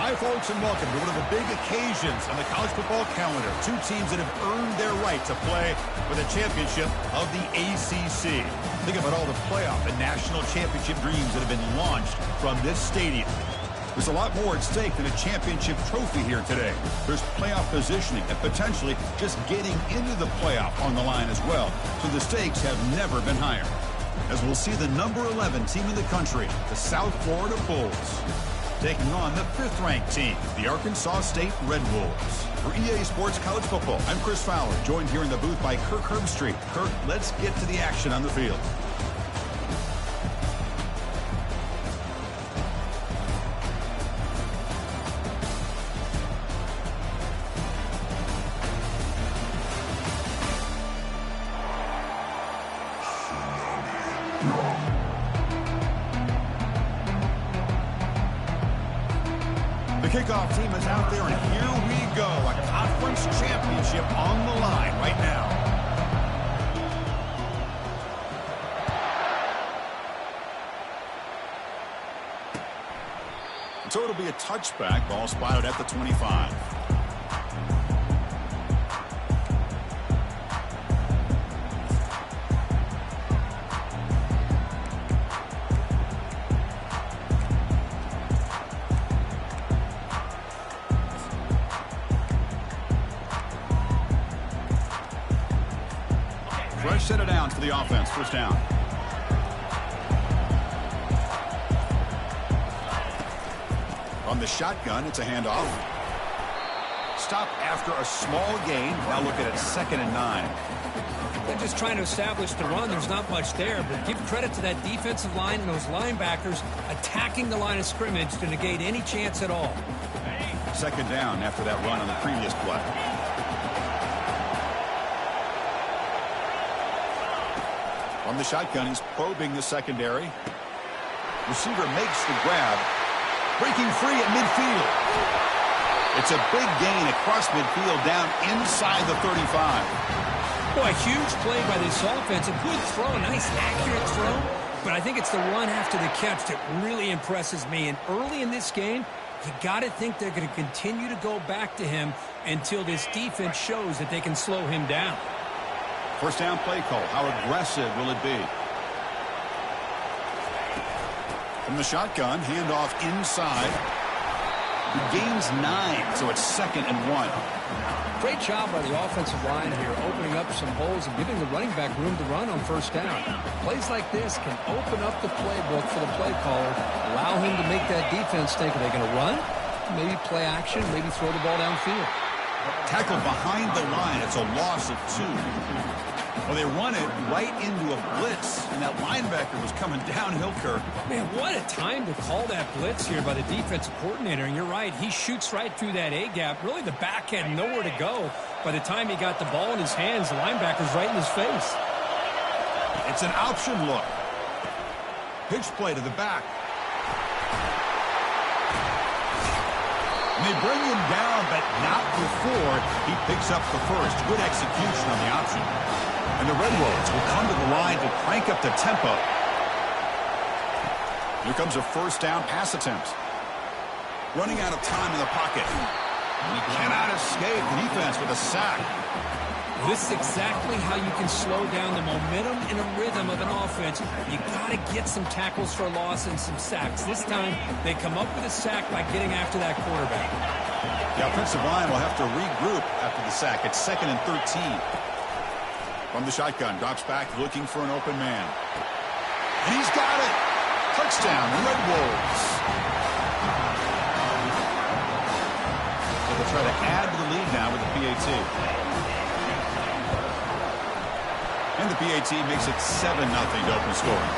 Hi, folks, and welcome to one of the big occasions on the college football calendar. Two teams that have earned their right to play for the championship of the ACC. Think about all the playoff and national championship dreams that have been launched from this stadium. There's a lot more at stake than a championship trophy here today. There's playoff positioning and potentially just getting into the playoff on the line as well. So the stakes have never been higher. As we'll see the number 11 team in the country, the South Florida Bulls, taking on the 5th-ranked team, the Arkansas State Red Wolves. For EA Sports College Football, I'm Chris Fowler, joined here in the booth by Kirk Herbstreit. Kirk, let's get to the action on the field. The kickoff team is out there, and here we go. A conference championship on the line right now. So it'll be a touchback. Ball spotted at the 25. Fresh set of downs for the offense. First down. From the shotgun, it's a handoff. Stop after a small gain. Now look at it, 2nd and 9. They're just trying to establish the run. There's not much there, but give credit to that defensive line and those linebackers attacking the line of scrimmage to negate any chance at all. 2nd down after that run on the previous play. From the shotgun, he's probing the secondary. Receiver makes the grab. Breaking free at midfield. It's a big gain across midfield down inside the 35. Boy, huge play by this offense. A good throw, a nice accurate throw. But I think it's the run after the catch that really impresses me. And early in this game, you got to think they're going to continue to go back to him until this defense shows that they can slow him down. First down play call. How aggressive will it be? From the shotgun, handoff inside. He gains 9, so it's 2nd and 1. Great job by the offensive line here, opening up some holes and giving the running back room to run on first down. Plays like this can open up the playbook for the play caller, allow him to make that defense think, are they going to run? Maybe play action, maybe throw the ball downfield. Tackled behind the line. It's a loss of 2. Well, they run it right into a blitz, and that linebacker was coming downhill, Kirk. Man, what a time to call that blitz here by the defensive coordinator. And you're right, he shoots right through that A-gap. Really, the back had nowhere to go. By the time he got the ball in his hands, the linebacker's right in his face. It's an option look. Pitch play to the back. And they bring him down, but not before he picks up the first. Good execution on the option. And the Red Wolves will come to the line to crank up the tempo. Here comes a first down pass attempt. Running out of time in the pocket. He cannot escape the defense with a sack. This is exactly how you can slow down the momentum and a rhythm of an offense. You got to get some tackles for loss and some sacks. This time, they come up with a sack by getting after that quarterback. The offensive line will have to regroup after the sack. It's 2nd and 13. From the shotgun, drops back looking for an open man. And he's got it. Touchdown, Red Wolves. So they'll try to add to the lead now with the PAT. And the PAT makes it 7-0 to open scoring.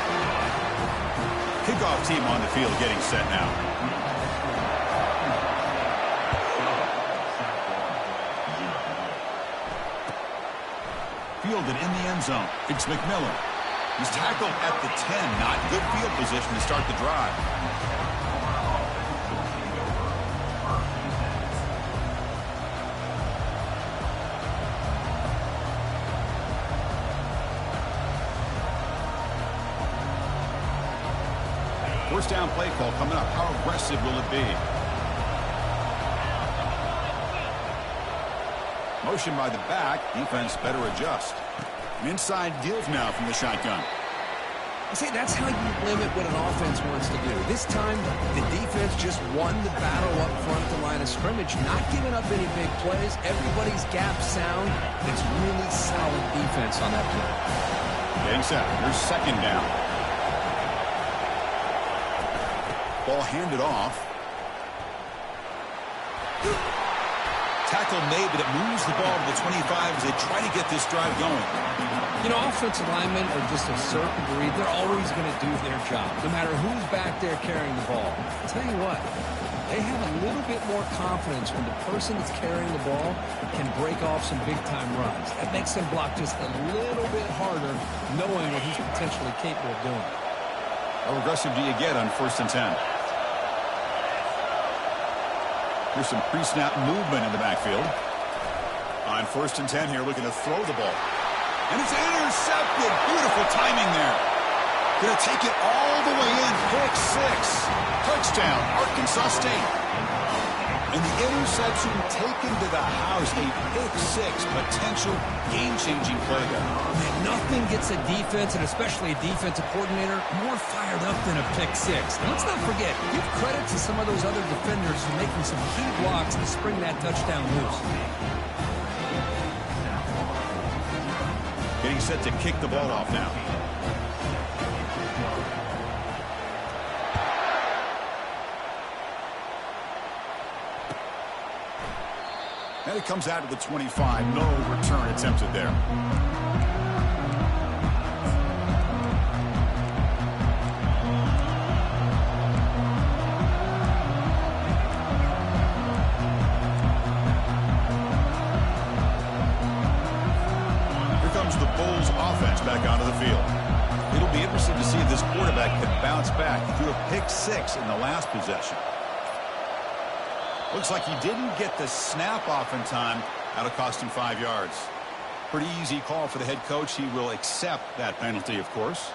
Kickoff team on the field getting set now. Fielded in the end zone. It's McMillan. He's tackled at the 10. Not good field position to start the drive. First down play call coming up. How aggressive will it be? Motion by the back. Defense better adjust. Inside deals now from the shotgun. I say that's how you limit what an offense wants to do. This time, the defense just won the battle up front at the line of scrimmage, not giving up any big plays. Everybody's gap sound. It's really solid defense on that play. Getting set. Here's second down. Ball handed off. Tackle made, but it moves the ball to the 25 as they try to get this drive going. You know, offensive linemen are just a certain breed. They're always going to do their job, no matter who's back there carrying the ball. I'll tell you what, they have a little bit more confidence when the person that's carrying the ball can break off some big-time runs. That makes them block just a little bit harder, knowing what he's potentially capable of doing. How aggressive do you get on 1st and 10? Here's some pre-snap movement in the backfield. On 1st and 10 here, looking to throw the ball. And it's intercepted. Beautiful timing there. Going to take it all the way in. Pick 6. Touchdown, Arkansas State. And the interception taken to the house. A pick 6. Potential game-changing play there. Man, nothing gets a defense, and especially a defensive coordinator, more fired up than a pick 6. And let's not forget, give credit to some of those other defenders for making some key blocks to spring that touchdown loose. Getting set to kick the ball off now. And it comes out to the 25. No return attempted there. The Bulls offense back onto the field. It'll be interesting to see if this quarterback can bounce back. He threw a pick 6 in the last possession. Looks like he didn't get the snap off in time. That'll cost him 5 yards. Pretty easy call for the head coach. He will accept that penalty, of course.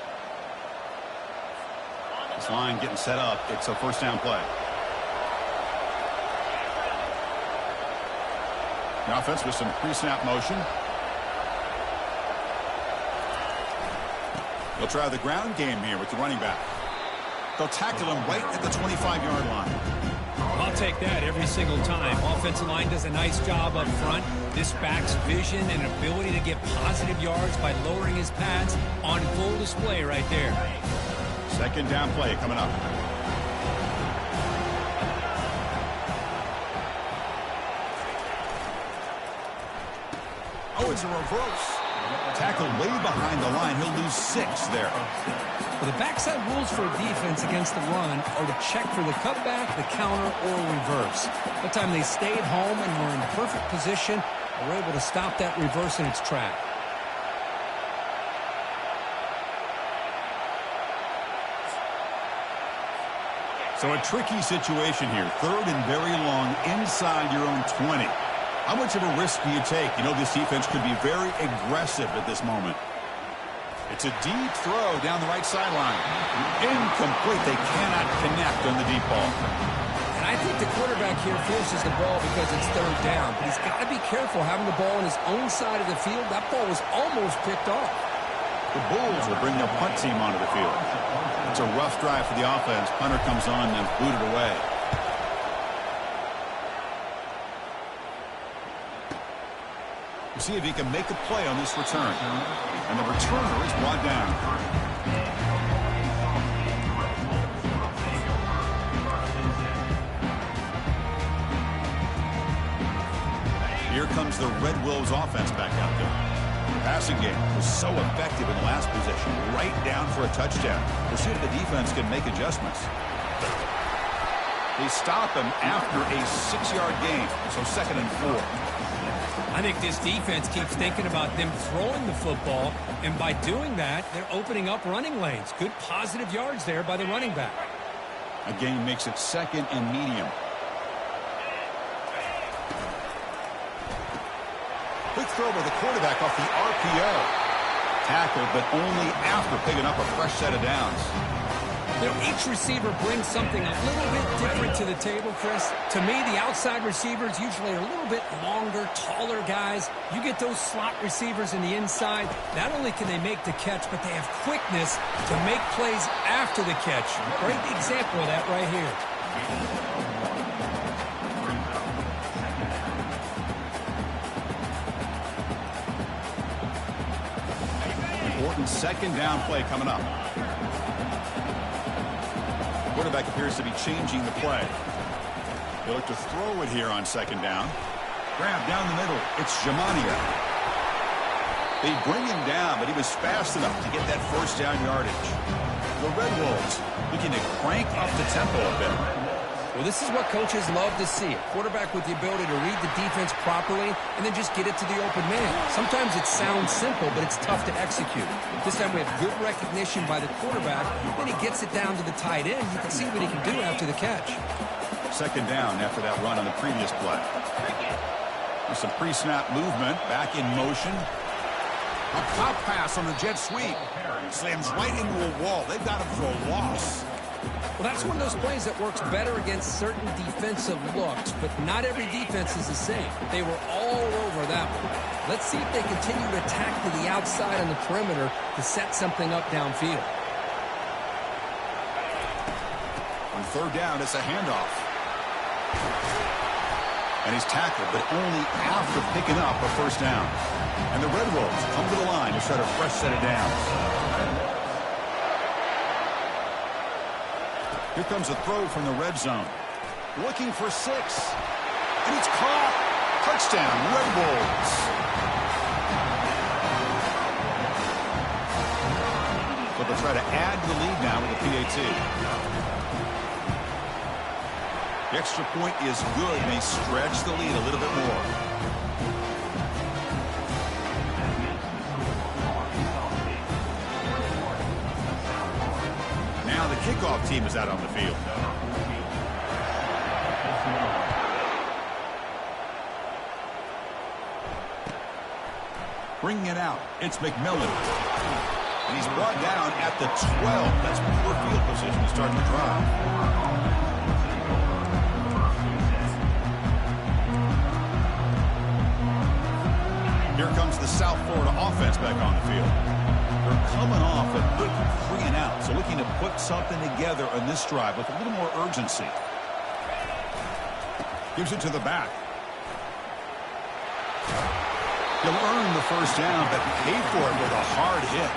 This line getting set up. It's a 1st down play. The offense with some pre-snap motion. They'll try the ground game here with the running back. They'll tackle him right at the 25-yard line. I'll take that every single time. Offensive line does a nice job up front. This back's vision and ability to get positive yards by lowering his pads on full display right there. 2nd down play coming up. Oh, it's a reverse. Tackle way behind the line. He'll lose 6 there. Well, the backside rules for a defense against the run are to check for the cutback, the counter, or reverse. That time they stayed home and were in perfect position, and were able to stop that reverse in its track. So a tricky situation here. 3rd and very long inside your own 20. How much of a risk do you take? You know, this defense could be very aggressive at this moment. It's a deep throw down the right sideline. Incomplete. They cannot connect on the deep ball. And I think the quarterback here forces the ball because it's 3rd down. But he's got to be careful having the ball on his own side of the field. That ball was almost picked off. The Bulls will bring their punt team onto the field. It's a rough drive for the offense. Punter comes on and booted away. We'll see if he can make a play on this return. And the returner is brought down. Here comes the Red Wolves offense back out there. The passing game was so effective in the last possession. Right down for a touchdown. We'll see if the defense can make adjustments. They stop him after a 6-yard gain. So 2nd and 4. I think this defense keeps thinking about them throwing the football, and by doing that, they're opening up running lanes. Good positive yards there by the running back. A gain makes it 2nd and medium. Quick throw by the quarterback off the RPO. Tackled, but only after picking up a fresh set of downs. Each receiver brings something a little bit different to the table, Chris. To me, the outside receivers usually are a little bit longer, taller guys. You get those slot receivers in the inside, not only can they make the catch, but they have quickness to make plays after the catch. Great example of that right here. 2nd down play coming up. Quarterback appears to be changing the play. They look to throw it here on 2nd down. Grab down the middle. It's Jamania. They bring him down, but he was fast enough to get that 1st down yardage. The Red Wolves looking to crank up the tempo a bit. Well, this is what coaches love to see. A quarterback with the ability to read the defense properly and then just get it to the open man. Sometimes it sounds simple, but it's tough to execute. This time we have good recognition by the quarterback. Then he gets it down to the tight end. You can see what he can do after the catch. 2nd down after that run on the previous play. There's some pre-snap movement. Back in motion. A pop pass on the jet sweep. Slams right into a wall. They've got him for a loss. Well, that's one of those plays that works better against certain defensive looks, but not every defense is the same. They were all over that one. Let's see if they continue to attack to the outside on the perimeter to set something up downfield. On 3rd down, it's a handoff. And he's tackled, but only after picking up a 1st down. And the Red Wolves come to the line to start a fresh set of downs. Here comes a throw from the red zone. Looking for 6. And it's caught. Touchdown, Red Wolves. So they'll try to add to the lead now with the PAT. The extra point is good. They stretch the lead a little bit more. Now the kickoff team is out on the field. Bringing it out, it's McMillan. And he's brought down at the 12. That's poor field position to start the drive. Here comes the South Florida offense back on the field. They're coming off a good 3 and out, so looking to put something together on this drive with a little more urgency. Gives it to the back. He'll earn the 1st down, but pay for it with a hard hit.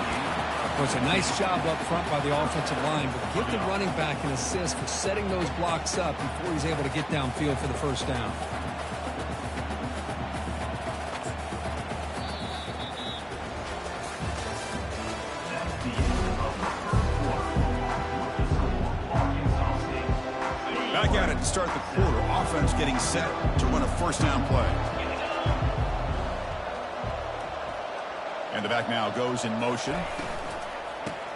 Well, it's a nice job up front by the offensive line, but give the running back an assist for setting those blocks up before he's able to get downfield for the 1st down. Back at it to start the quarter. Offense getting set to run a 1st down play. And the back now goes in motion.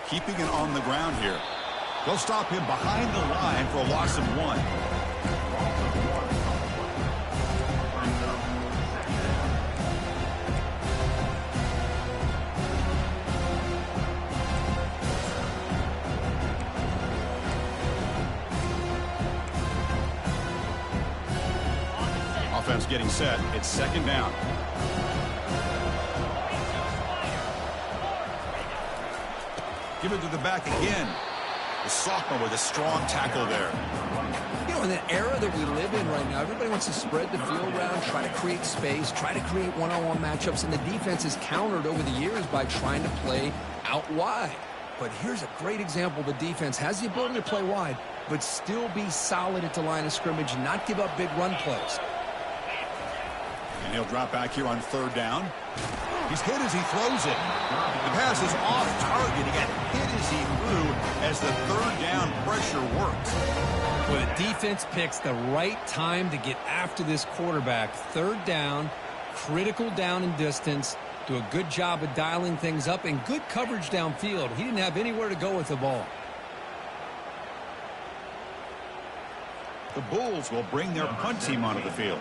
Keeping it on the ground here. They'll stop him behind the line for a loss of 1. Offense getting set. It's 2nd down. Give it to the back again. The sophomore with a strong tackle there. You know, in the era that we live in right now, everybody wants to spread the field around, try to create space, try to create one-on-one matchups, and the defense is countered over the years by trying to play out wide. But here's a great example. The defense has the ability to play wide, but still be solid at the line of scrimmage, not give up big run plays. And he'll drop back here on 3rd down. He's hit as he throws it. The pass is off target. He got hit as he threw as the 3rd down pressure worked. Well, the defense picks the right time to get after this quarterback. 3rd down, critical down and distance. Do a good job of dialing things up and good coverage downfield. He didn't have anywhere to go with the ball. The Bulls will bring their punt team onto the field.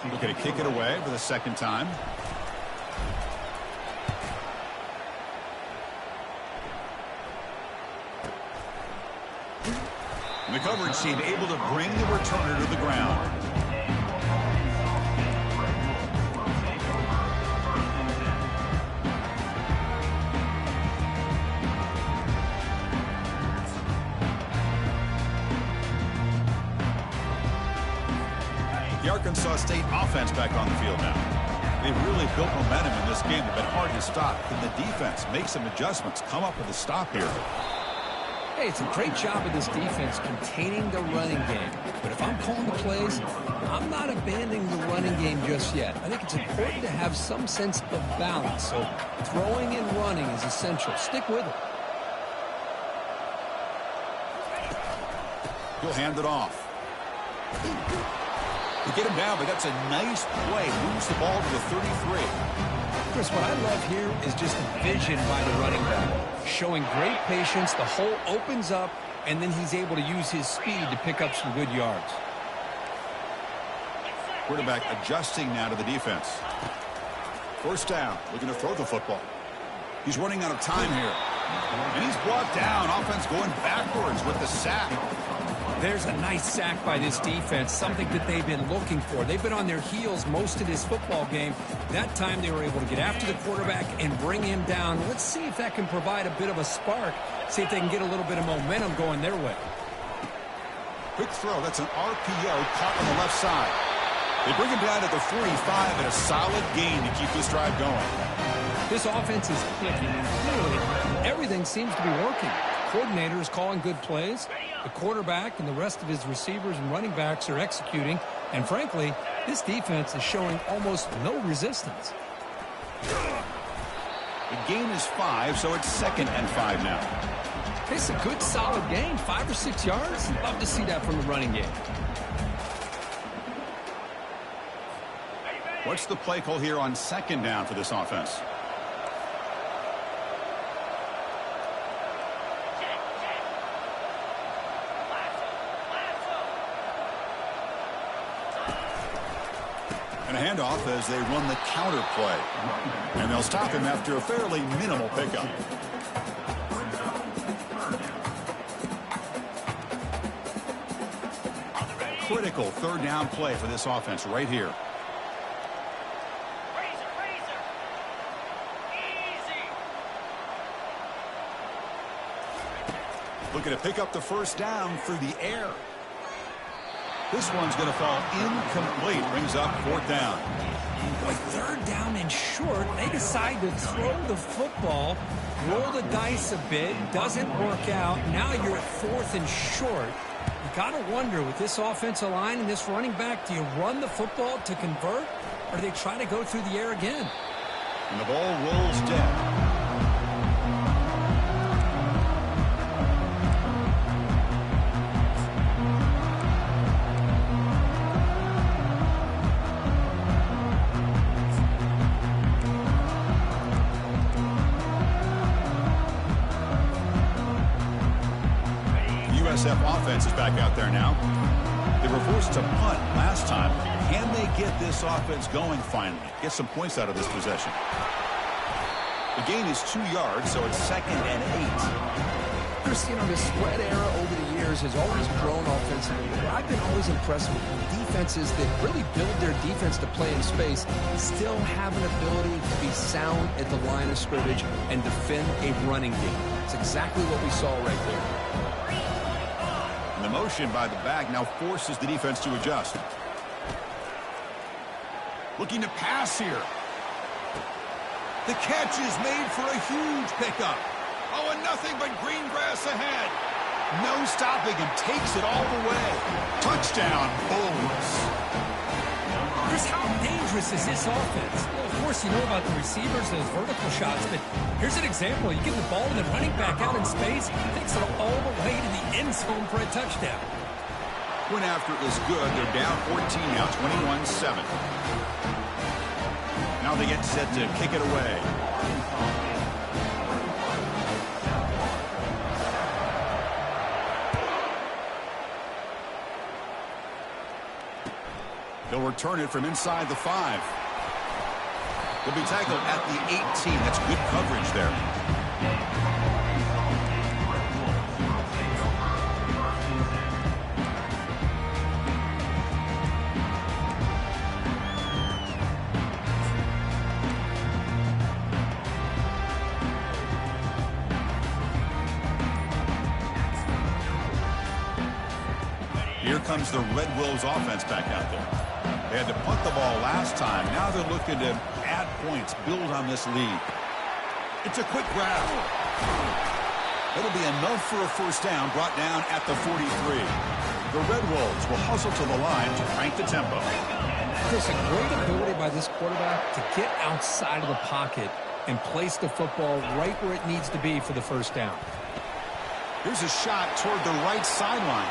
Looking to kick it away for the 2nd time. And the coverage team able to bring the returner to the ground. The Arkansas State offense back on the field now. They've really built momentum in this game. They've been hard to stop. Can the defense make some adjustments, come up with a stop here? Hey, it's a great job of this defense containing the running game. But if I'm calling the plays, I'm not abandoning the running game just yet. I think it's important to have some sense of balance. So throwing and running is essential. Stick with it. He'll hand it off. To get him down, but that's a nice play. Moves the ball to the 33. Chris, what I love here is just the vision by the running back. Showing great patience, the hole opens up, and then he's able to use his speed to pick up some good yards. Quarterback adjusting now to the defense. First down, looking to throw the football. He's running out of time here. And he's brought down. Offense going backwards with the sack. There's a nice sack by this defense, something that they've been looking for. They've been on their heels most of this football game. That time they were able to get after the quarterback and bring him down. Let's see if that can provide a bit of a spark, see if they can get a little bit of momentum going their way. Quick throw. That's an RPO caught on the left side. They bring him down to the 45 and a solid gain to keep this drive going. This offense is clicking, and clearly everything seems to be working. Coordinator is calling good plays. The quarterback and the rest of his receivers and running backs are executing. And frankly, this defense is showing almost no resistance. The gain is 5, so it's 2nd and 5 now. It's a good, solid gain, 5 or 6 yards. Love to see that from the running game. What's the play call here on 2nd down for this offense? And a handoff as they run the counter play. And they'll stop him after a fairly minimal pickup. Critical 3rd down play for this offense right here. Looking to pick up the 1st down through the air. This one's going to fall incomplete. Brings up 4th down. With 3rd down and short, they decide to throw the football, roll the dice a bit, doesn't work out. Now you're at 4th and short. You got to wonder, with this offensive line and this running back, do you run the football to convert, or do they try to go through the air again? And the ball rolls dead. Offense is back out there now. They were forced to punt last time. Can they get this offense going finally? Get some points out of this possession. The gain is 2 yards, so it's 2nd and 8. Chris, you know, this spread era over the years has always grown offensively. But I've been always impressed with defenses that really build their defense to play in space, still have an ability to be sound at the line of scrimmage and defend a running game. It's exactly what we saw right there. And the motion by the back now forces the defense to adjust. Looking to pass here. The catch is made for a huge pickup. Oh, and nothing but green grass ahead. No stopping and takes it all the way. Touchdown, Bulls. Chris, how dangerous is this offense? Well, of course, you know about the receivers, those vertical shots, but here's an example. You get the ball to the running back out in space, takes it all the way to the end zone for a touchdown. Went after it was good. They're down 14 now, 21-7. Now they get set to kick it away. They'll return it from inside the 5. They'll be tackled at the 18. That's good coverage there. Here comes the Red Wolves offense back out there. They had to punt the ball last time. Now they're looking to add points, build on this lead. It's a quick grab. It'll be enough for a first down, brought down at the 43. The Red Wolves will hustle to the line to crank the tempo. There's a great ability by this quarterback to get outside of the pocket and place the football right where it needs to be for the first down. Here's a shot toward the right sideline.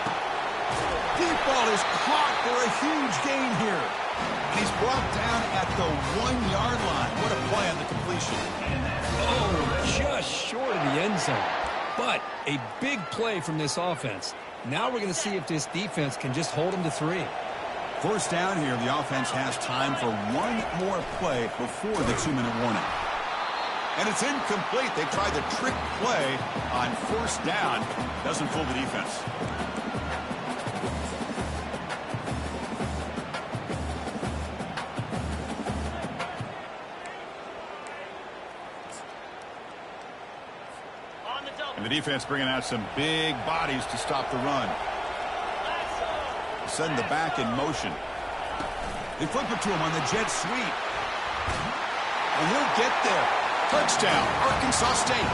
Deep ball is caught for a huge gain here. And he's brought down at the 1-yard line. What a play on the completion. Oh, just short of the end zone. But a big play from this offense. Now we're going to see if this defense can just hold them to 3. First down here, the offense has time for one more play before the 2-minute warning. And it's incomplete. They tried the trick play on first down. Doesn't fool the defense. And the defense bringing out some big bodies to stop the run. Send the back in motion. They flip it to him on the jet sweep. And he'll get there. Touchdown, Arkansas State.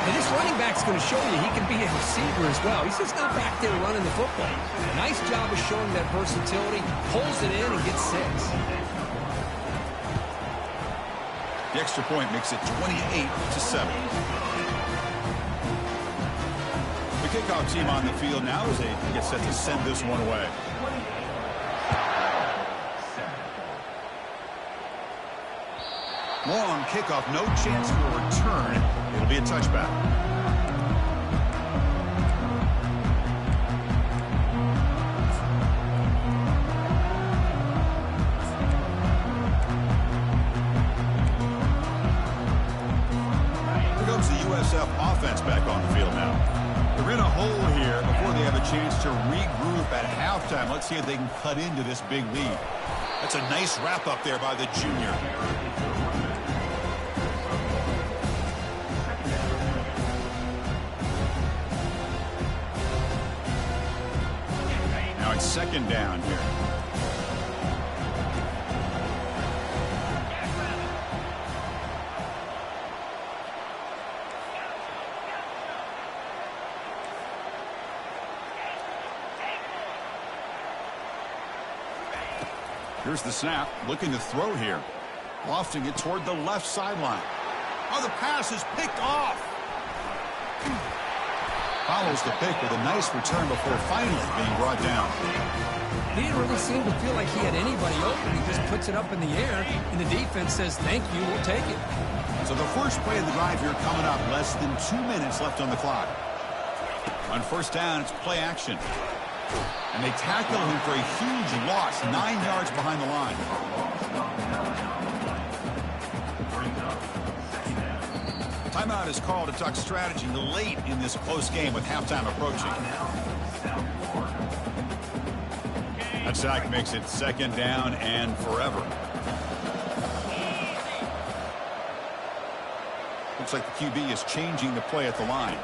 And this running back's going to show you he can be a receiver as well. He's just not back there running the football. Nice job of showing that versatility. Pulls it in and gets 6. The extra point makes it 28-7. The kickoff team on the field now as they get set to send this one away. Long kickoff, no chance for a return. It'll be a touchback. Here comes the USF offense back on the field now. They're in a hole here before they have a chance to regroup at halftime. Let's see if they can cut into this big lead. That's a nice wrap up there by the junior. Now it's second down here. Here's the snap, looking to throw here. Lofting it toward the left sideline. Oh, the pass is picked off. Follows the pick with a nice return before finally being brought down. He didn't really seem to feel like he had anybody open. He just puts it up in the air, and the defense says, thank you, we'll take it. So the first play of the drive here coming up. Less than 2 minutes left on the clock. On first down, it's play action. And they tackle him for a huge loss, 9 yards behind the line. Timeout is called to talk strategy late in this close game with halftime approaching. That sack makes it second down and forever. Looks like the QB is changing the play at the line.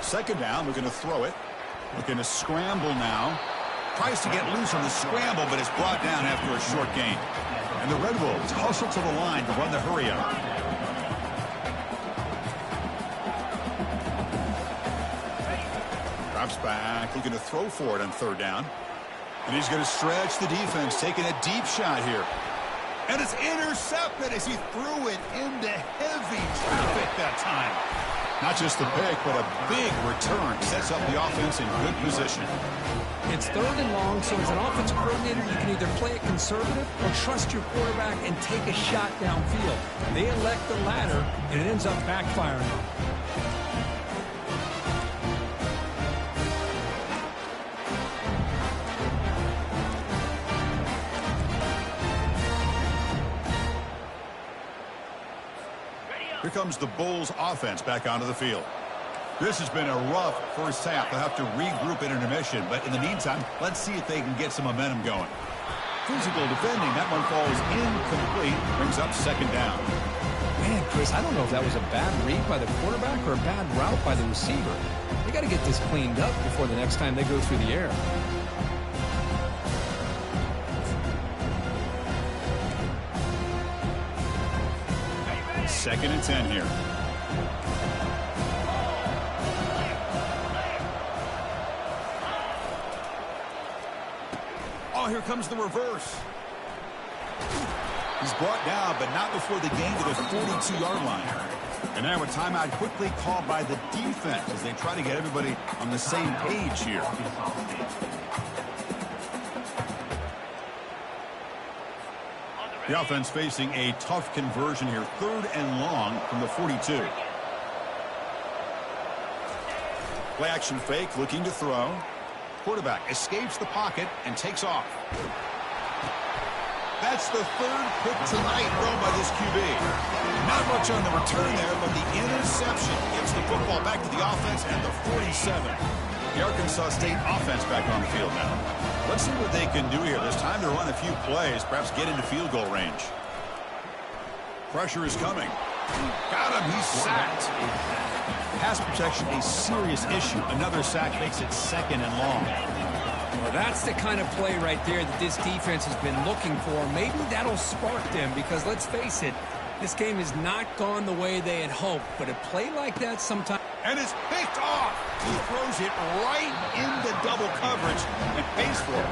Second down, looking to throw it. Looking to scramble now. Tries to get loose on the scramble, but it's brought down after a short gain. And the Red Wolves hustle to the line to run the hurry up. Drops back, looking to throw for it on third down. And he's going to stretch the defense, taking a deep shot here. And it's intercepted as he threw it into heavy traffic that time. Not just the pick, but a big return. Sets up the offense in good position. It's third and long, so as an offensive coordinator, you can either play it conservative or trust your quarterback and take a shot downfield. They elect the latter, and it ends up backfiring. Here comes the Bulls offense back onto the field. This has been a rough first half. They'll have to regroup in intermission, but in the meantime, let's see if they can get some momentum going. Physical defending. That one falls incomplete. Brings up second down. Man, Chris, I don't know if that was a bad read by the quarterback or a bad route by the receiver. They got to get this cleaned up before the next time they go through the air. Second and 10 here. Oh, here comes the reverse. He's brought down, but not before the gain to the 42-yard line. And now a timeout quickly called by the defense as they try to get everybody on the same page here. The offense facing a tough conversion here. 3rd and long from the 42. Play action fake, looking to throw. Quarterback escapes the pocket and takes off. That's the 3rd pick tonight thrown by this QB. Not much on the return there, but the interception gets the football back to the offense at the 47. The Arkansas State offense back on the field now. Let's see what they can do here. There's time to run a few plays, perhaps get into field goal range. Pressure is coming. Got him. He's sacked. Pass protection, a serious issue. Another sack makes it 2nd and long. Well, that's the kind of play right there that this defense has been looking for. Maybe that'll spark them because, let's face it, this game has not gone the way they had hoped. But a play like that sometimes... And it's picked off. He throws it right into double coverage and pays for it.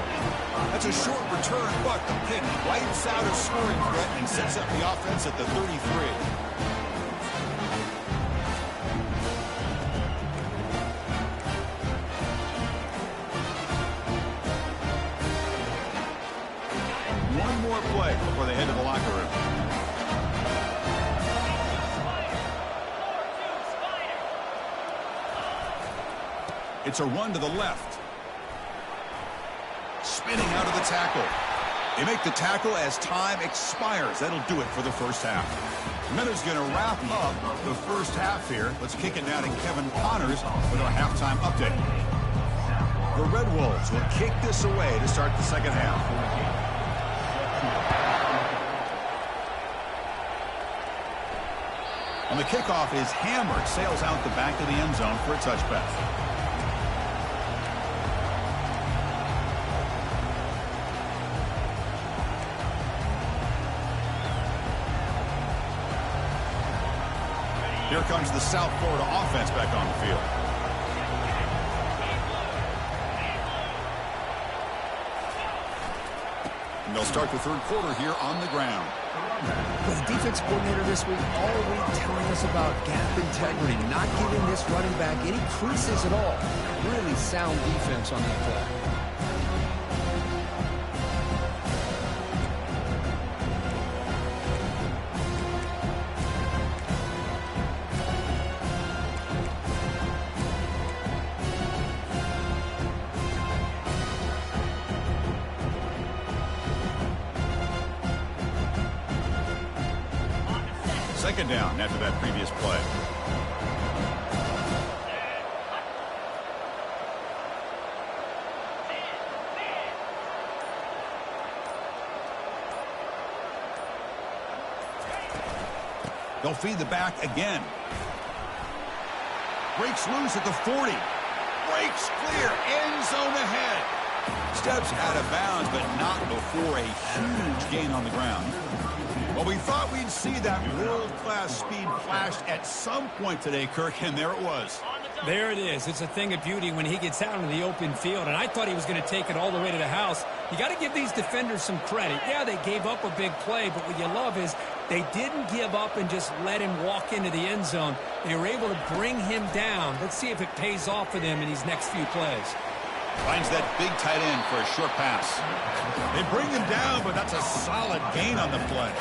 That's a short return, but the pick wipes out a scoring threat and sets up the offense at the 33. Play before they head to the locker room. It's a run to the left. Spinning out of the tackle. They make the tackle as time expires. That'll do it for the first half. Miller's going to wrap up the first half here. Let's kick it now to Kevin Connors with our halftime update. The Red Wolves will kick this away to start the second half. And the kickoff is hammered, sails out the back of the end zone for a touchback. Here comes the South Florida offense back on the field. And they'll start the 3rd quarter here on the ground. Well, the defense coordinator this week all week telling us about gap integrity, not giving this running back any creases at all. Really sound defense on that play. Second down after that previous play. They'll feed the back again. Breaks loose at the 40. Breaks clear. End zone ahead. Steps out of bounds, but not before a huge gain on the ground. Well, we thought we'd see that world-class speed flashed at some point today, Kirk, and there it was. There it is. It's a thing of beauty when he gets out into the open field, and I thought he was going to take it all the way to the house. You got to give these defenders some credit. Yeah, they gave up a big play, but what you love is they didn't give up and just let him walk into the end zone. They were able to bring him down. Let's see if it pays off for them in these next few plays. Finds that big tight end for a short pass. They bring him down, but that's a solid gain on the play.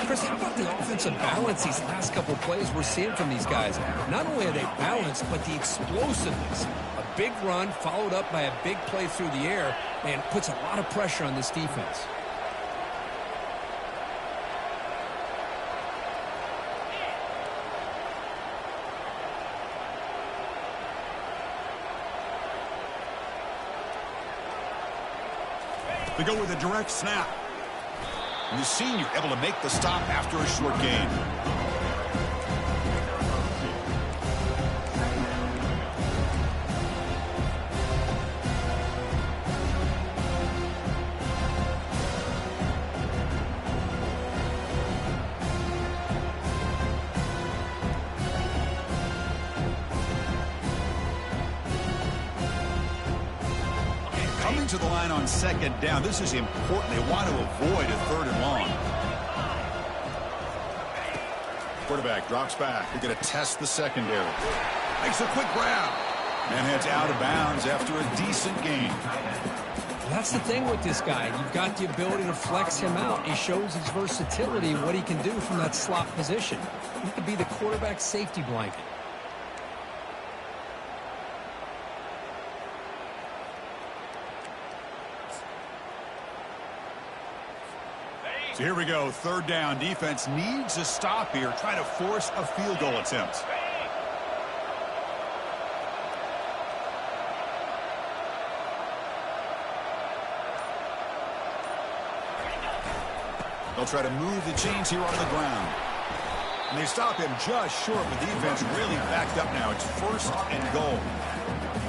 Chris, how about the offensive balance these last couple plays we're seeing from these guys? Not only are they balanced, but the explosiveness. A big run followed up by a big play through the air, man, it puts a lot of pressure on this defense. They go with a direct snap. And the senior able to make the stop after a short gain. to the line on second down. This is important. They want to avoid a third and long. Quarterback drops back. They're going to test the secondary. Makes a quick grab. And heads out of bounds after a decent gain. That's the thing with this guy. You've got the ability to flex him out. He shows his versatility, what he can do from that slot position. He could be the quarterback safety blanket. So here we go. Third down. Defense needs a stop here. Try to force a field goal attempt. They'll try to move the chains here on the ground. And they stop him just short. The defense really backed up now. It's first and goal.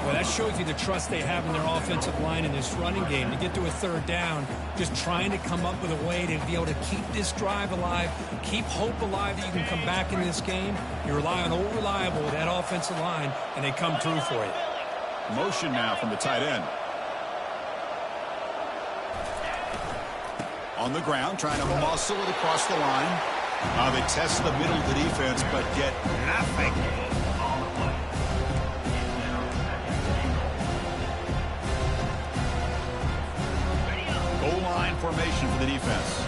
Well, that shows you the trust they have in their offensive line in this running game. To get to a third down, just trying to come up with a way to be able to keep this drive alive, keep hope alive that you can come back in this game. You rely on old reliable with that offensive line, and they come through for you. Motion now from the tight end. On the ground, trying to muscle it across the line. They test the middle of the defense, but get nothing. Goal line formation for the defense.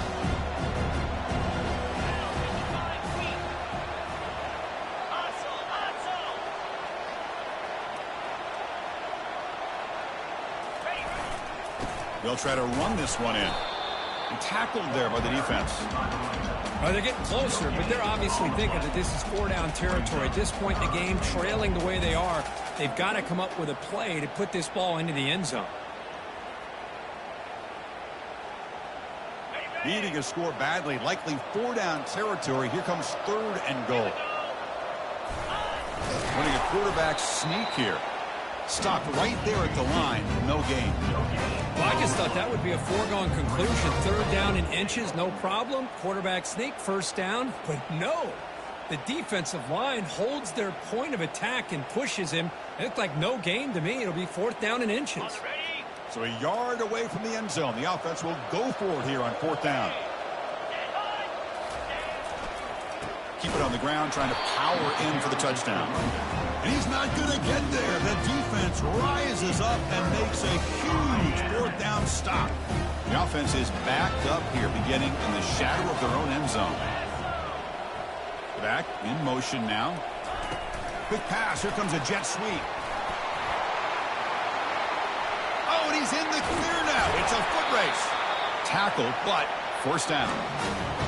They'll try to run this one in. And tackled there by the defense. Well, they're getting closer, but they're obviously thinking that this is four-down territory. At this point in the game, trailing the way they are, they've got to come up with a play to put this ball into the end zone. Needing a score badly, likely four-down territory. Here comes third and goal. Running a quarterback sneak here. Stopped right there at the line. No gain. Well, I just thought that would be a foregone conclusion. Third down in inches, no problem. Quarterback sneak, first down. But no, the defensive line holds their point of attack and pushes him. It looked like no gain to me. It'll be fourth down in inches. So a yard away from the end zone. The offense will go for it here on fourth down. Keep it on the ground, trying to power in for the touchdown. And he's not going to get there. The defense rises up and makes a huge fourth down stop. The offense is backed up here, beginning in the shadow of their own end zone. Back in motion now. Quick pass. Here comes a jet sweep. Oh, and he's in the clear now. It's a foot race. Tackled, but first down.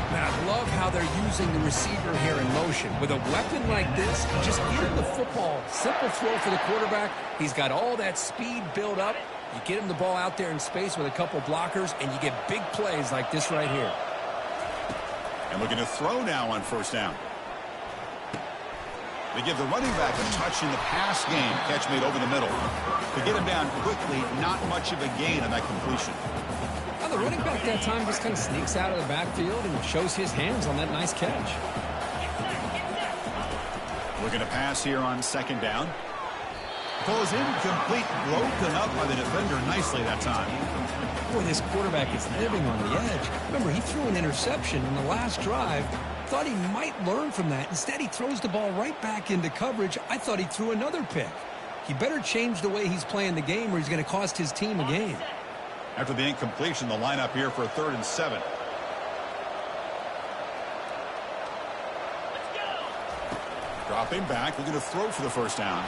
And I love how they're using the receiver here in motion. With a weapon like this, just give him the football. Simple throw for the quarterback. He's got all that speed built up. You get him the ball out there in space with a couple blockers, and you get big plays like this right here. And looking to throw now on first down. They give the running back a touch in the pass game. Catch made over the middle. To get him down quickly, not much of a gain on that completion. Now the running back that time just kind of sneaks out of the backfield and shows his hands on that nice catch. Looking to pass here on second down. Ball is incomplete, broken up by the defender nicely that time. Boy, this quarterback is living on the edge. Remember, he threw an interception in the last drive. Thought he might learn from that. Instead, he throws the ball right back into coverage. I thought he threw another pick. He better change the way he's playing the game or he's going to cost his team a game. After the incompletion, the lineup here for a 3rd and 7. Dropping back, looking to throw for the first down.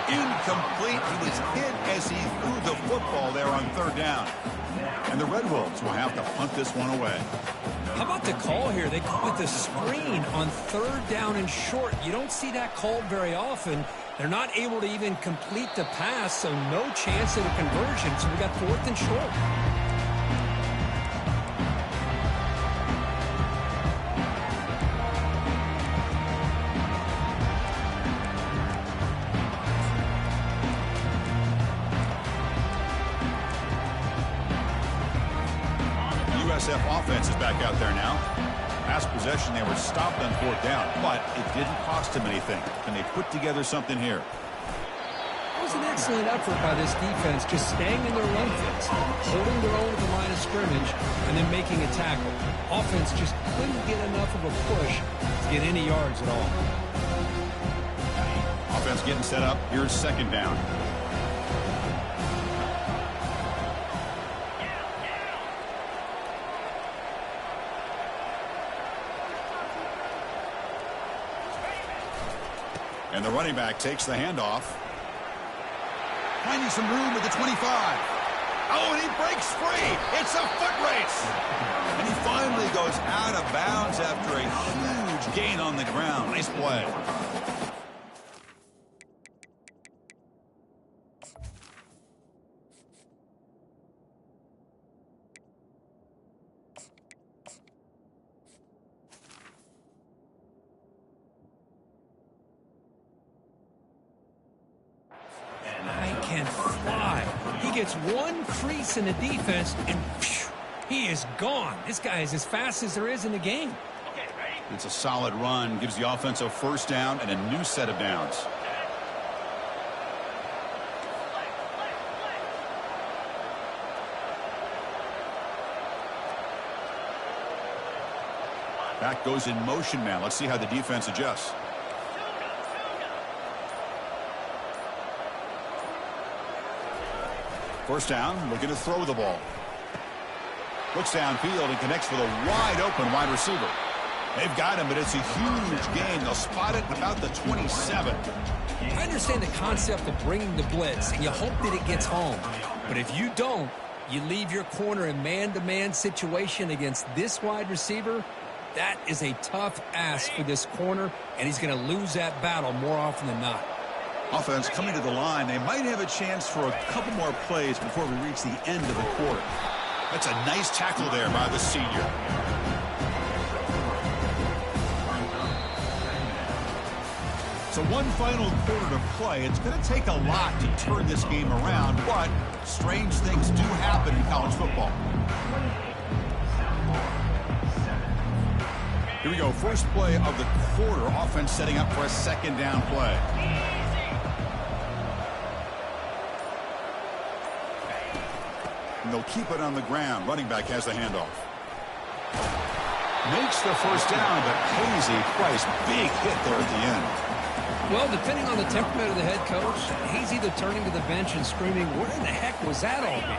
Incomplete. He was hit as he threw the football there on 3rd down. And the Red Wolves will have to punt this one away. How about the call here? They call it the screen on 3rd down and short. You don't see that called very often. They're not able to even complete the pass, so no chance of a conversion. So we got 4th and short. USF offense is back out there now. Last possession, they were stopped on 4th down, but it didn't cost them anything. Can they put together something here? was an excellent effort by this defense, just staying in their run fits, holding their own at the line of scrimmage, and then making a tackle. Offense just couldn't get enough of a push to get any yards at all. Offense getting set up. Here's second down. And the running back takes the handoff. Finding some room at the 25. Oh, and he breaks free. It's a foot race. And he finally goes out of bounds after a huge gain on the ground. Nice play. Can fly. He gets one crease in the defense, and phew, he is gone. This guy is as fast as there is in the game. It's a solid run. Gives the offense a first down and a new set of downs. Back goes in motion now. Let's see how the defense adjusts. First down, looking to throw the ball. Looks downfield and connects with a wide-open wide receiver. They've got him, but it's a huge gain. They'll spot it about the 27. I understand the concept of bringing the blitz, and you hope that it gets home. But if you don't, you leave your corner in man-to-man situation against this wide receiver. That is a tough ask for this corner, and he's going to lose that battle more often than not. Offense coming to the line. They might have a chance for a couple more plays before we reach the end of the quarter. That's a nice tackle there by the senior. So one final quarter to play. It's going to take a lot to turn this game around, but strange things do happen in college football. Here we go. First play of the quarter. Offense setting up for a second down play. And they'll keep it on the ground. Running back has the handoff. Makes the first down, but pays a price. Big hit there at the end. Well, depending on the temperament of the head coach, he's either turning to the bench and screaming, where in the heck was that all be?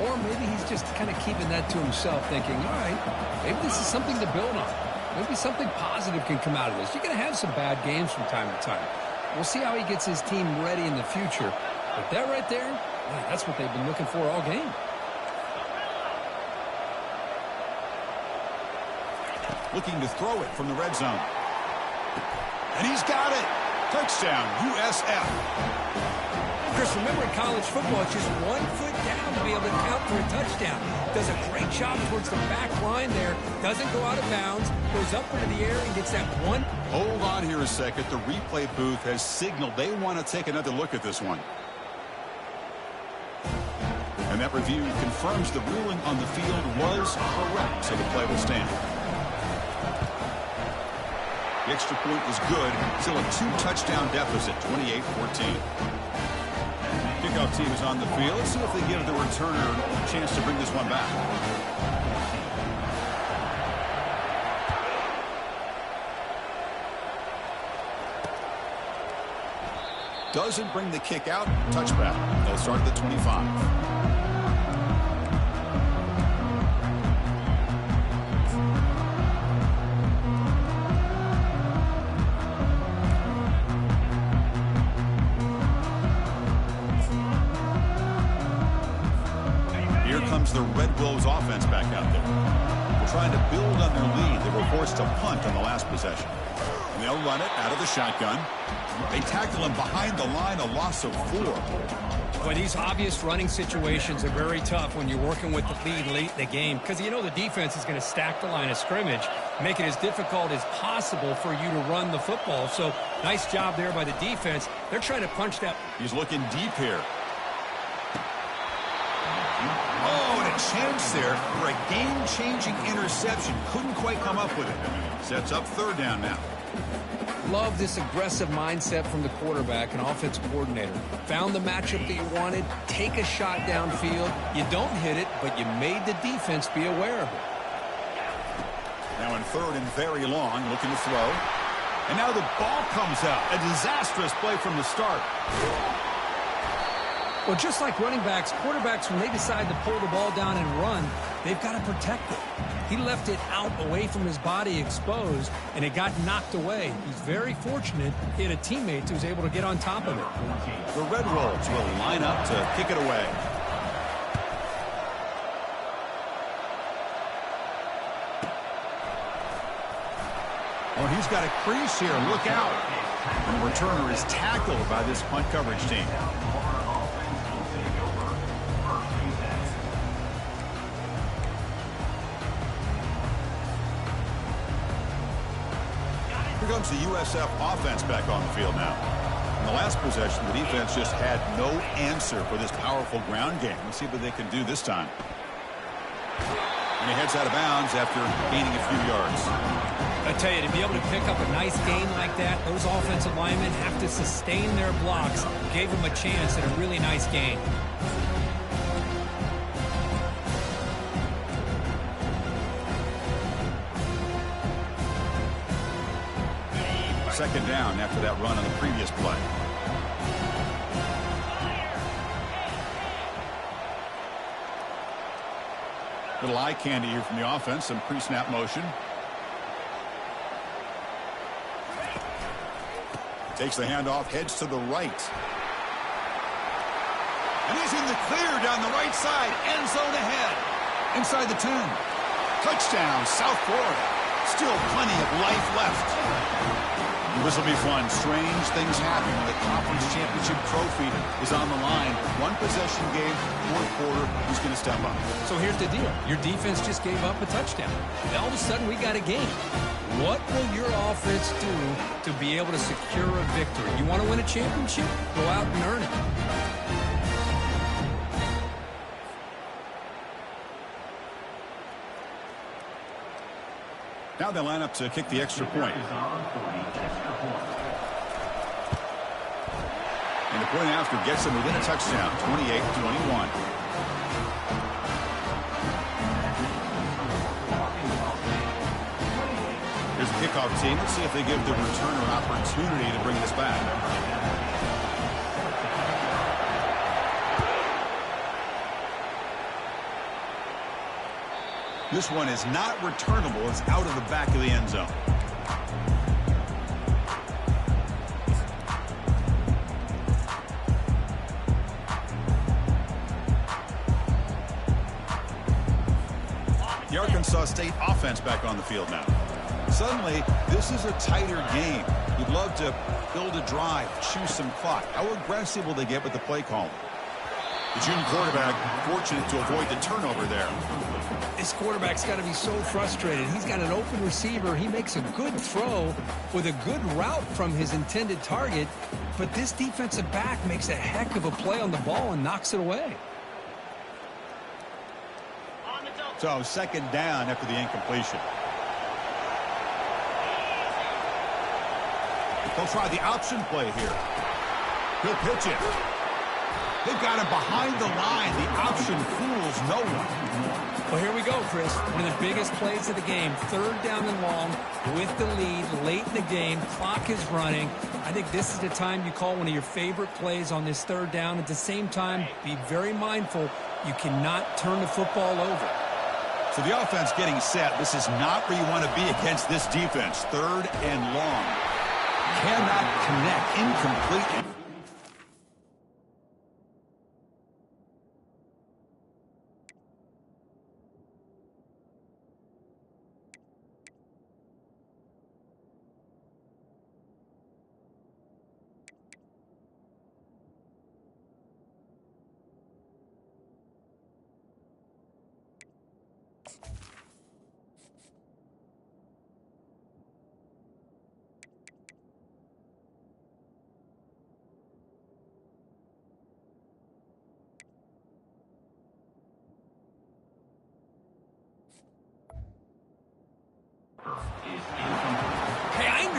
Or maybe he's just kind of keeping that to himself, thinking, all right, maybe this is something to build on. Maybe something positive can come out of this. You're going to have some bad games from time to time. We'll see how he gets his team ready in the future. But that right there, man, that's what they've been looking for all game. Looking to throw it from the red zone. And he's got it. Touchdown, USF. Chris, remember in college football, it's just 1 foot down to be able to count for a touchdown. Does a great job towards the back line there. Doesn't go out of bounds. Goes up into the air and gets that one. Hold on here a second. The replay booth has signaled they want to take another look at this one. And that review confirms the ruling on the field was correct, so the play will stand. The extra point is good. Still a 2-touchdown deficit, 28-14. Kickoff team is on the field. Let's see if they give the returner a chance to bring this one back. Doesn't bring the kick out. Touchback. They'll start at the 25. The Red Wolves offense back out there. They're trying to build on their lead. They were forced to punt on the last possession. And they'll run it out of the shotgun. They tackle him behind the line, a loss of 4. Well, these obvious running situations are very tough when you're working with the lead late in the game because you know the defense is going to stack the line of scrimmage, make it as difficult as possible for you to run the football. So nice job there by the defense. They're trying to punch that. He's looking deep here. Chance there for a game-changing interception. Couldn't quite come up with it. Sets up third down now. Love this aggressive mindset from the quarterback and offensive coordinator. Found the matchup that you wanted, take a shot downfield. You don't hit it, but you made the defense be aware of it. Now in third and very long, looking to throw. And now the ball comes out. A disastrous play from the start. Well, just like running backs, quarterbacks, when they decide to pull the ball down and run, they've got to protect it. He left it out away from his body exposed, and it got knocked away. He's very fortunate he had a teammate who was able to get on top of it. The Red Wolves will line up to kick it away. Oh, he's got a crease here. Look out. And the returner is tackled by this punt coverage team. Here comes the USF offense back on the field now. In the last possession, the defense just had no answer for this powerful ground game. Let's see what they can do this time. And he heads out of bounds after gaining a few yards. I tell you, to be able to pick up a nice gain like that, those offensive linemen have to sustain their blocks. Gave them a chance at a really nice gain. Second down after that run on the previous play. Little eye candy here from the offense. Some pre-snap motion. Takes the handoff, heads to the right. And he's in the clear down the right side. End zone ahead. Inside the 10. Touchdown, South Florida. Still plenty of life left. This will be fun. Strange things happen when the conference championship trophy is on the line. One possession game, fourth quarter, who's going to step up? So here's the deal. Your defense just gave up a touchdown. All of a sudden, we got a game. What will your offense do to be able to secure a victory? You want to win a championship? Go out and earn it. Now they line up to kick the extra point. And the point after gets them within a touchdown, 28-21. Here's the kickoff team. Let's see if they give the returner an opportunity to bring this back. This one is not returnable. It's out of the back of the end zone. The Arkansas State offense back on the field now. Suddenly, this is a tighter game. You'd love to build a drive, choose some clock. How aggressive will they get with the play call? The junior quarterback fortunate to avoid the turnover there. This quarterback's got to be so frustrated. He's got an open receiver. He makes a good throw with a good route from his intended target, but this defensive back makes a heck of a play on the ball and knocks it away. So second down after the incompletion. They'll try the option play here. He'll pitch it. They've got him behind the line. The option fools no one. Well, here we go, Chris. One of the biggest plays of the game. Third down and long with the lead late in the game. Clock is running. I think this is the time you call one of your favorite plays on this third down. At the same time, be very mindful. You cannot turn the football over. So the offense getting set. This is not where you want to be against this defense. Third and long. Cannot connect. Incomplete.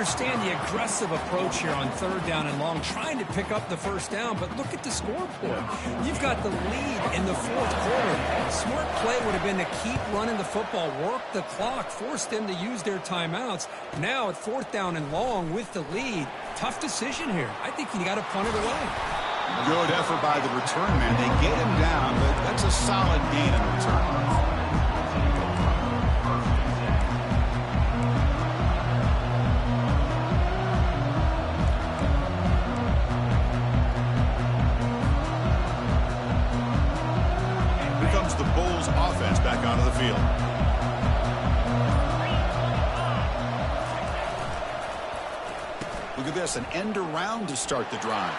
understand the aggressive approach here on 3rd down and long, trying to pick up the first down, but look at the scoreboard. You've got the lead in the 4th quarter. Smart play would have been to keep running the football, work the clock, force them to use their timeouts. Now at 4th down and long with the lead, tough decision here. I think you got to punt it away. Good effort by the return man. They get him down, but that's a solid gain in return. Offense back onto the field. Look at this, an end around to start the drive.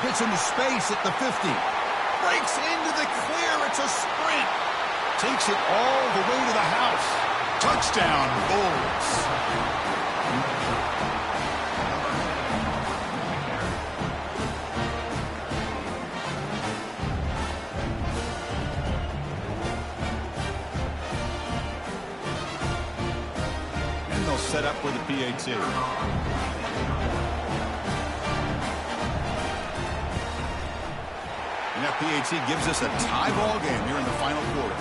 Hits into space at the 50. Breaks into the clear. It's a sprint. Takes it all the way to the house. Touchdown, Bulls. Set up for the PAT. And that PAT gives us a tie ball game here in the final quarter.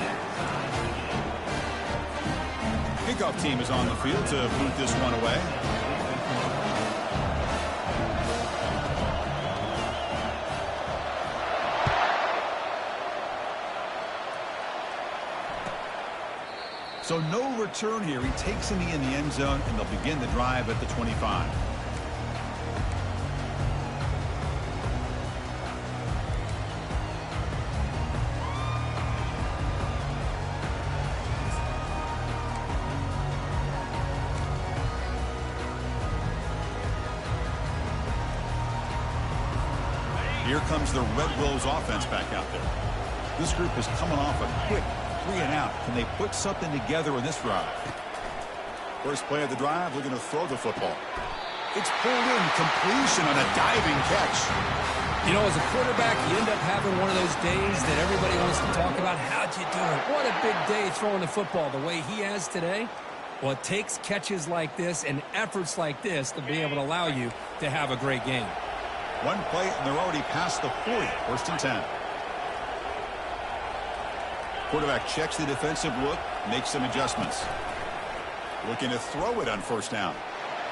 Kickoff team is on the field to boot this one away. So no return here. He takes him in the end zone, and they'll begin the drive at the 25. Here comes the Red Wolves offense back out there. This group is coming off a quick 3 and out. Can they put something together in this drive? First play of the drive, looking to throw the football. It's pulled in, completion on a diving catch. You know, as a quarterback, you end up having one of those days that everybody wants to talk about. How'd you do it? What a big day throwing the football the way he has today. Well, it takes catches like this and efforts like this to be able to allow you to have a great game. One play, and they're already past the 40. 1st and 10. Quarterback checks the defensive look, makes some adjustments. Looking to throw it on 1st down.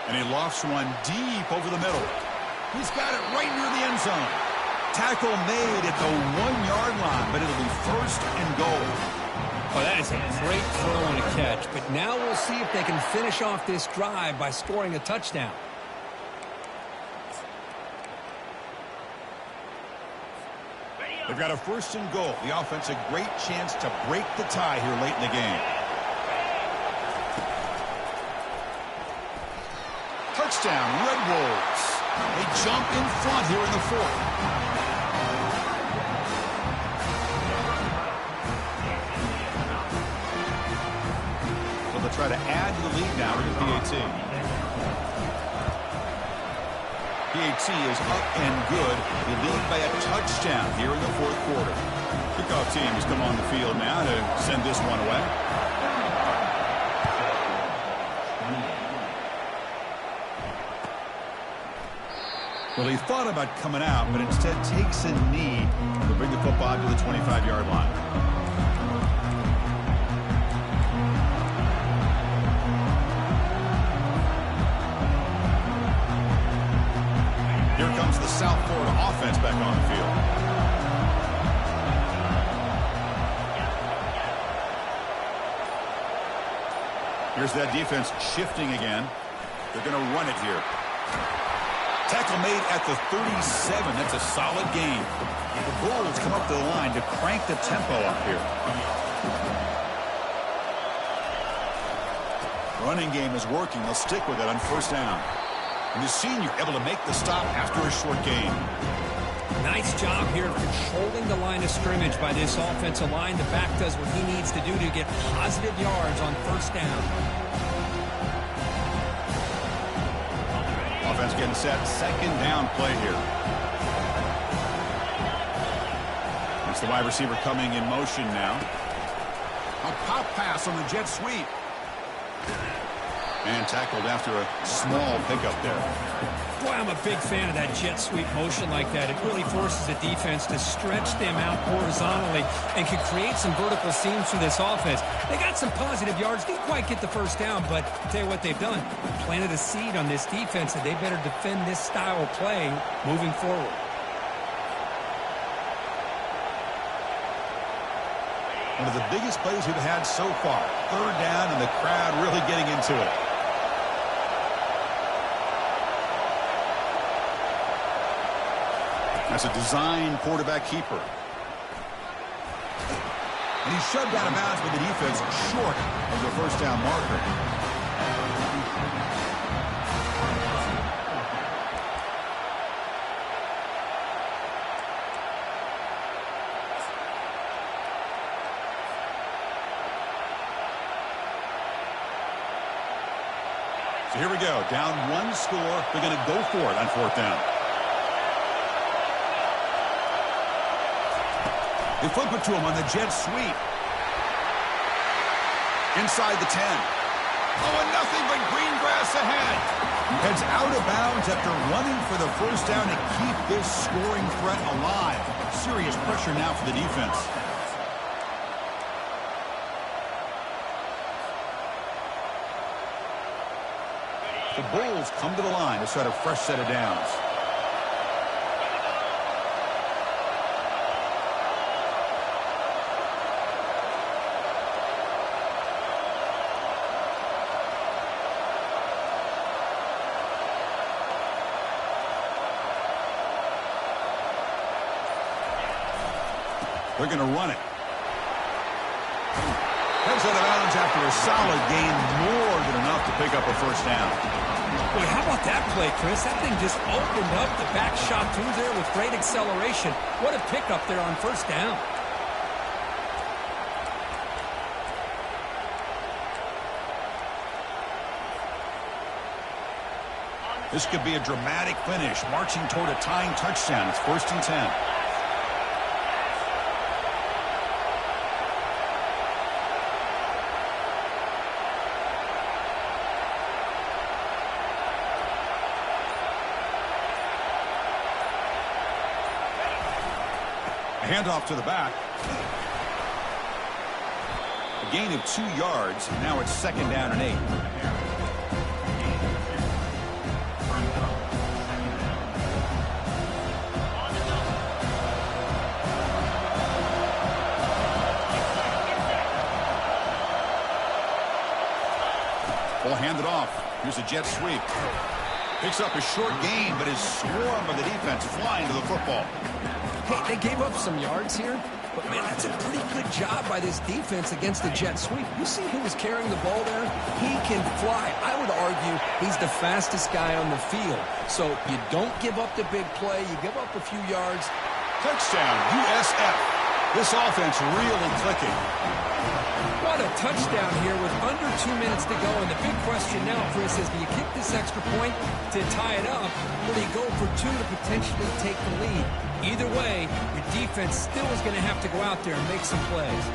And he lofts one deep over the middle. He's got it right near the end zone. Tackle made at the 1-yard line, but it'll be 1st and goal. Oh, that is a great throw and a catch. But now we'll see if they can finish off this drive by scoring a touchdown. They've got a 1st and goal. The offense a great chance to break the tie here late in the game. Touchdown, Red Wolves. They jump in front here in the 4th. So they'll try to add to the lead now with the PAT. PAT is up and good. They lead by a touchdown here in the 4th quarter. Kickoff team has come on the field now to send this one away. Well, he thought about coming out, but instead takes a knee to bring the football to the 25-yard line. Here comes the South Florida offense back on the field. Here's that defense shifting again. They're going to run it here. Tackle made at the 37. That's a solid gain. The Bulls come up to the line to crank the tempo up here. Running game is working. They'll stick with it on 1st down. And the senior able to make the stop after a short gain. Nice job here of controlling the line of scrimmage by this offensive line. The back does what he needs to do to get positive yards on 1st down. Offense getting set. 2nd down play here. It's the wide receiver coming in motion now. A pop pass on the jet sweep. And tackled after a small pickup there. Boy, I'm a big fan of that jet sweep motion like that. It really forces the defense to stretch them out horizontally and can create some vertical seams through this offense. They got some positive yards. Didn't quite get the first down, but I'll tell you what they've done. Planted a seed on this defense, and they better defend this style of play moving forward. One of the biggest plays we've had so far. Third down, and the crowd really getting into it. That's a design quarterback keeper. And he's shoved out of bounds with the defense short of the first down marker. So here we go. Down one score. They're going to go for it on fourth down. They flip it to him on the jet sweep. Inside the 10. Oh, and nothing but green grass ahead. Heads out of bounds after running for the first down to keep this scoring threat alive. Serious pressure now for the defense. The Bulls come to the line to set a fresh set of downs. They're going to run it. Heads out of bounds after a solid gain, more than enough to pick up a first down. Boy, how about that play, Chris? That thing just opened up. The back shot through there with great acceleration. What a pickup there on first down. This could be a dramatic finish, marching toward a tying touchdown. It's 1st and 10. Handoff to the back. A gain of 2 yards. Now it's 2nd down and 8. Ball handed off. Here's a jet sweep. Picks up a short gain, but is swarmed by the defense flying to the football. Hey, they gave up some yards here, but, man, that's a pretty good job by this defense against the jet sweep. You see who was carrying the ball there? He can fly. I would argue he's the fastest guy on the field. So you don't give up the big play. You give up a few yards. Touchdown, USF. This offense really clicking. What a touchdown here with under 2 minutes to go. And the big question now, Chris, is do you kick this extra point to tie it up, or do you go for 2 to potentially take the lead? Either way, your defense still is going to have to go out there and make some plays.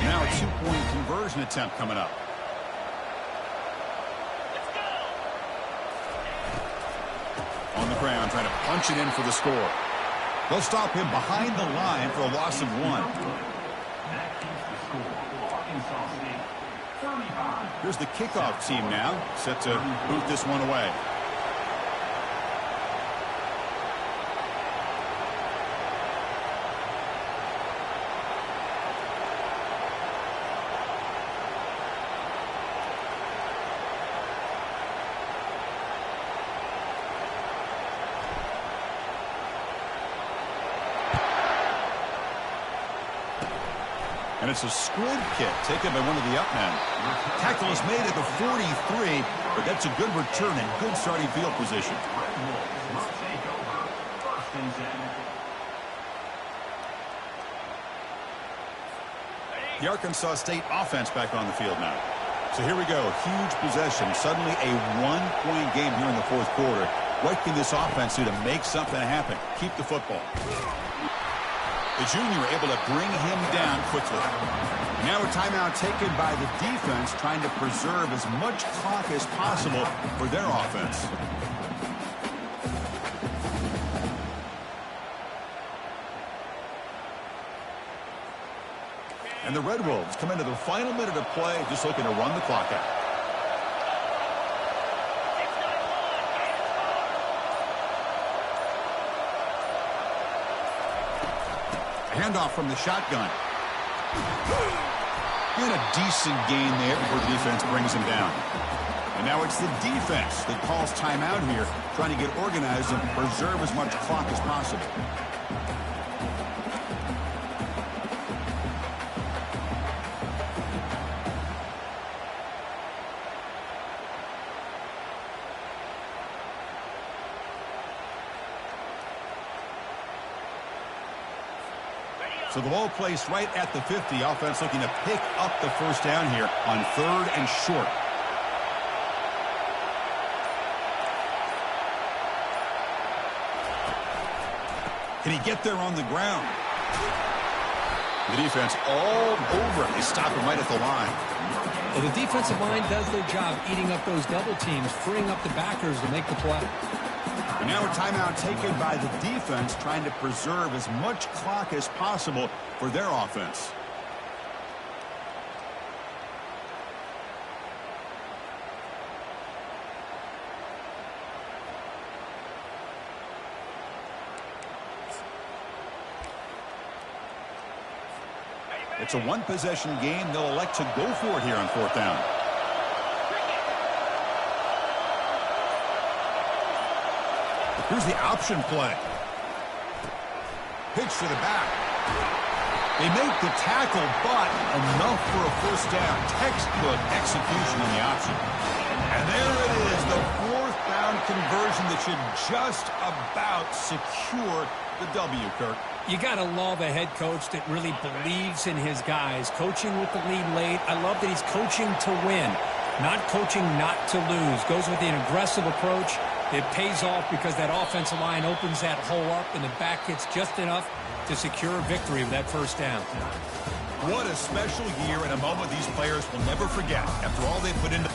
Now a 2-point conversion attempt coming up. On the ground, trying to punch it in for the score. They'll stop him behind the line for a loss of 1. Here's the kickoff team now, set to boot this one away. And it's a squib kick taken by one of the up men. Tackle is made at the 43, but that's a good return and good starting field position. The Arkansas State offense back on the field now. So here we go. Huge possession. Suddenly a 1-point game here in the 4th quarter. What can this offense do to make something happen? Keep the football. The junior able to bring him down quickly. Now a timeout taken by the defense, trying to preserve as much clock as possible for their offense. And the Red Wolves come into the final minute of play, just looking to run the clock out. Handoff from the shotgun. And a decent gain there before the defense brings him down. And now it's the defense that calls timeout here, trying to get organized and preserve as much clock as possible. So the ball placed right at the 50. Offense looking to pick up the first down here on 3rd and short. Can he get there on the ground? The defense all over him. They stop him right at the line. Well, the defensive line does their job eating up those double teams, freeing up the backers to make the play. And now a timeout taken by the defense, trying to preserve as much clock as possible for their offense. It's a one-possession game. They'll elect to go for it here on 4th down. Here's the option play. Pitch to the back. They make the tackle, but enough for a first down. Textbook execution on the option. And there it is, the 4th down conversion that should just about secure the W, Kirk. You got to love a head coach that really believes in his guys. Coaching with the lead late. I love that he's coaching to win, not coaching not to lose. Goes with an aggressive approach. It pays off because that offensive line opens that hole up and the back gets just enough to secure a victory with that first down. What a special year and a moment these players will never forget after all they put into